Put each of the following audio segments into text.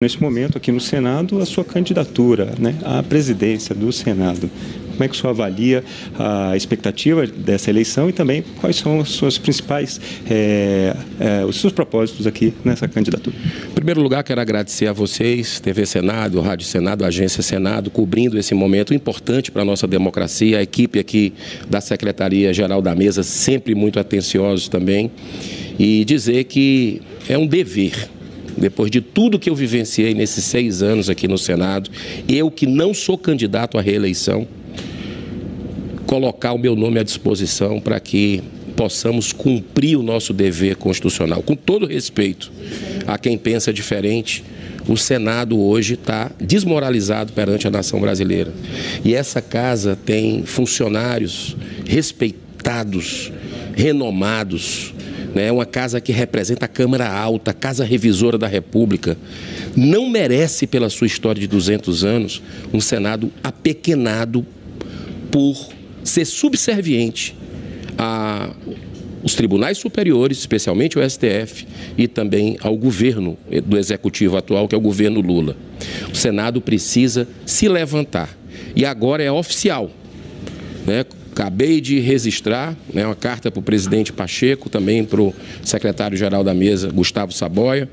Neste momento, aqui no Senado, a sua candidatura, né, à presidência do Senado. Como é que o senhor avalia a expectativa dessa eleição e também quais são os seus principais, os seus propósitos aqui nessa candidatura? Em primeiro lugar, quero agradecer a vocês, TV Senado, Rádio Senado, Agência Senado, cobrindo esse momento importante para a nossa democracia, a equipe aqui da Secretaria-Geral da Mesa, sempre muito atenciosos também, e dizer que é um dever. Depois de tudo que eu vivenciei nesses 6 anos aqui no Senado, eu que não sou candidato à reeleição, colocar o meu nome à disposição para que possamos cumprir o nosso dever constitucional. Com todo respeito a quem pensa diferente, o Senado hoje está desmoralizado perante a nação brasileira. E essa casa tem funcionários respeitados, renomados, é uma casa que representa a Câmara Alta, a Casa Revisora da República. Não merece, pela sua história de 200 anos, um Senado apequenado por ser subserviente aos tribunais superiores, especialmente o STF, e também ao governo do Executivo atual, que é o governo Lula. O Senado precisa se levantar. E agora é oficial, né? Acabei de registrar uma carta para o presidente Pacheco, também para o secretário-geral da mesa, Gustavo Saboia,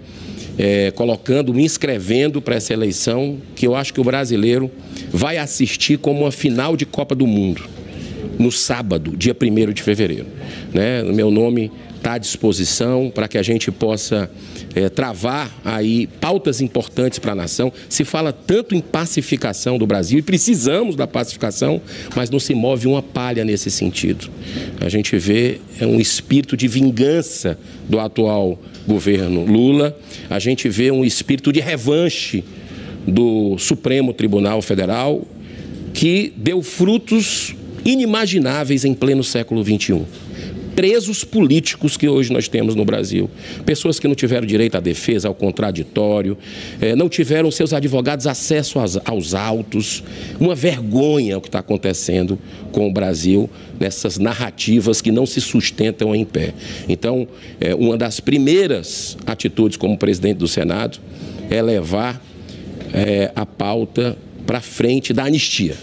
me inscrevendo para essa eleição, que eu acho que o brasileiro vai assistir como uma final de Copa do Mundo, no sábado, dia 1º de fevereiro. O meu nome está à disposição para que a gente possa travar aí pautas importantes para a nação. Se fala tanto em pacificação do Brasil e precisamos da pacificação, mas não se move uma palha nesse sentido. A gente vê um espírito de vingança do atual governo Lula, a gente vê um espírito de revanche do Supremo Tribunal Federal que deu frutos inimagináveis em pleno século XXI. Presos políticos que hoje nós temos no Brasil. Pessoas que não tiveram direito à defesa, ao contraditório, não tiveram seus advogados acesso aos autos. Uma vergonha o que está acontecendo com o Brasil nessas narrativas que não se sustentam em pé. Então, uma das primeiras atitudes como presidente do Senado é levar a pauta para frente da anistia.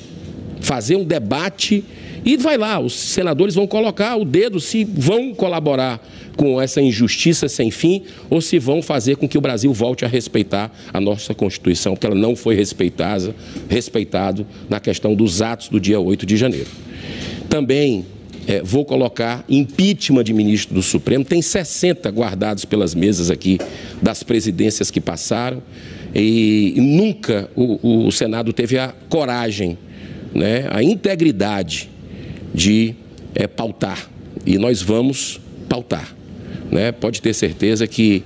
Fazer um debate e vai lá, os senadores vão colocar o dedo se vão colaborar com essa injustiça sem fim ou se vão fazer com que o Brasil volte a respeitar a nossa Constituição, porque ela não foi respeitado na questão dos atos do dia 8 de janeiro. Também vou colocar impeachment de ministro do Supremo, tem 60 guardados pelas mesas aqui das presidências que passaram e nunca o Senado teve a coragem, a integridade de pautar, e nós vamos pautar. Pode ter certeza que,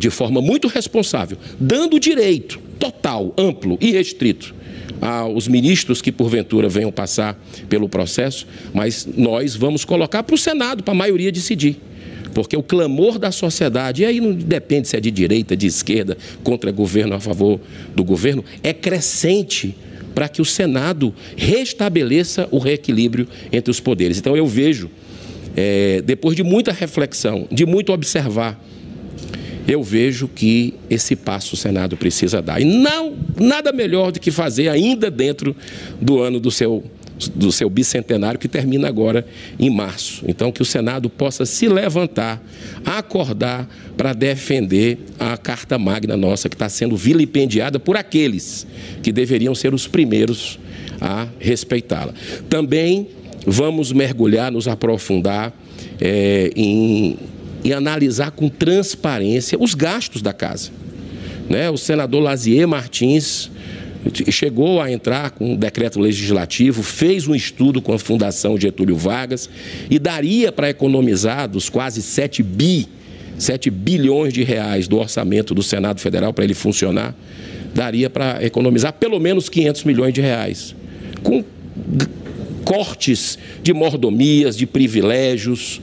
de forma muito responsável, dando direito total, amplo e restrito aos ministros que porventura venham passar pelo processo, mas nós vamos colocar para o Senado, para a maioria decidir. Porque o clamor da sociedade, e aí não depende se é de direita, de esquerda, contra governo, a favor do governo, é crescente para que o Senado restabeleça o reequilíbrio entre os poderes. Então eu vejo, depois de muita reflexão, de muito observar, eu vejo que esse passo o Senado precisa dar. E nada melhor do que fazer ainda dentro do ano do seu bicentenário, que termina agora em março. Então, que o Senado possa se levantar, acordar para defender a Carta Magna nossa, que está sendo vilipendiada por aqueles que deveriam ser os primeiros a respeitá-la. Também vamos mergulhar, nos aprofundar em analisar com transparência os gastos da casa. O senador Lazier Martins chegou a entrar com um decreto legislativo, fez um estudo com a Fundação Getúlio Vargas e daria para economizar dos quase 7 bilhões de reais do orçamento do Senado Federal para ele funcionar, daria para economizar pelo menos 500 milhões de reais, com cortes de mordomias, de privilégios,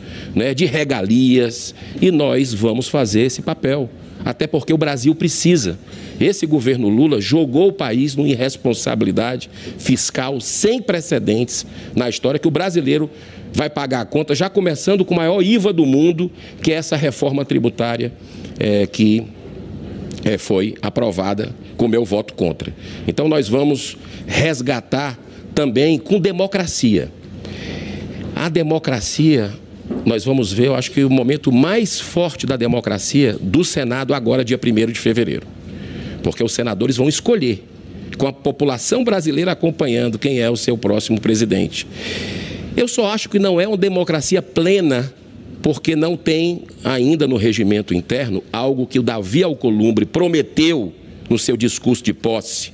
de regalias, e nós vamos fazer esse papel, até porque o Brasil precisa. Esse governo Lula jogou o país numa irresponsabilidade fiscal sem precedentes na história, que o brasileiro vai pagar a conta, já começando com o maior IVA do mundo, que é essa reforma tributária que foi aprovada com meu voto contra. Então nós vamos resgatar também com democracia. A democracia, nós vamos ver, eu acho que o momento mais forte da democracia do Senado agora, dia 1º de fevereiro. Porque os senadores vão escolher, com a população brasileira acompanhando, quem é o seu próximo presidente. Eu só acho que não é uma democracia plena, porque não tem ainda no regimento interno algo que o Davi Alcolumbre prometeu no seu discurso de posse,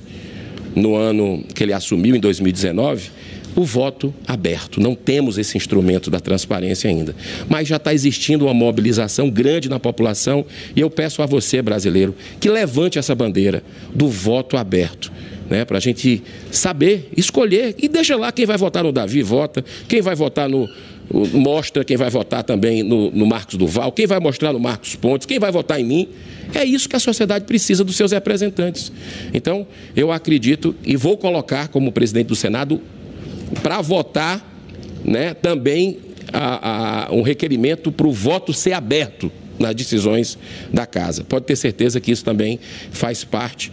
no ano que ele assumiu, em 2019, o voto aberto. Não temos esse instrumento da transparência ainda. Mas já está existindo uma mobilização grande na população e eu peço a você, brasileiro, que levante essa bandeira do voto aberto, né, para a gente saber, escolher, e deixa lá quem vai votar no Davi, vota, quem vai votar mostra quem vai votar também no Marcos Duval, quem vai mostrar no Marcos Pontes, quem vai votar em mim. É isso que a sociedade precisa dos seus representantes. Então, eu acredito e vou colocar como presidente do Senado para votar, né, também um requerimento para o voto ser aberto nas decisões da Casa. Pode ter certeza que isso também faz parte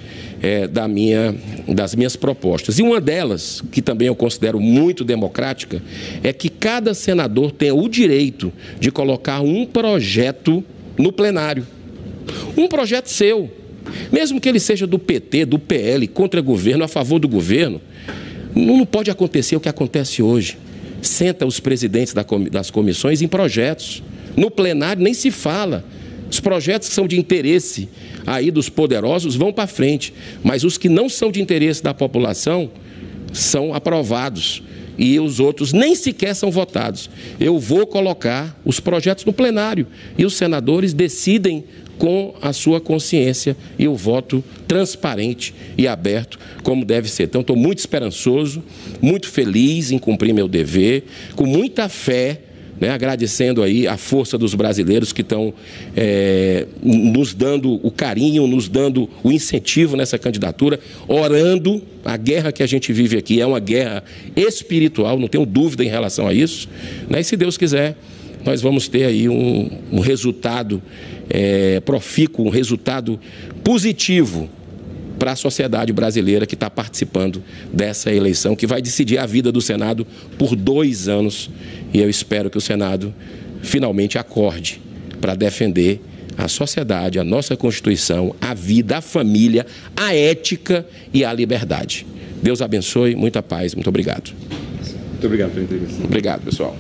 das minhas propostas. E uma delas, que também eu considero muito democrática, é que cada senador tenha o direito de colocar um projeto no plenário. Um projeto seu. Mesmo que ele seja do PT, do PL, contra o governo, a favor do governo, não pode acontecer o que acontece hoje. Senta os presidentes das comissões em projetos. No plenário nem se fala. Os projetos que são de interesse aí dos poderosos vão para frente, mas os que não são de interesse da população são aprovados e os outros nem sequer são votados. Eu vou colocar os projetos no plenário e os senadores decidem com a sua consciência e o voto transparente e aberto, como deve ser. Então, estou muito esperançoso, muito feliz em cumprir meu dever, com muita fé, né, agradecendo aí a força dos brasileiros que estão nos dando o carinho, nos dando o incentivo nessa candidatura, orando. A guerra que a gente vive aqui é uma guerra espiritual, não tenho dúvida em relação a isso, né, e se Deus quiser, nós vamos ter aí um resultado profícuo, um resultado positivo para a sociedade brasileira que está participando dessa eleição, que vai decidir a vida do Senado por 2 anos. E eu espero que o Senado finalmente acorde para defender a sociedade, a nossa Constituição, a vida, a família, a ética e a liberdade. Deus abençoe, muita paz, muito obrigado. Muito obrigado pela entrevista. Obrigado, pessoal.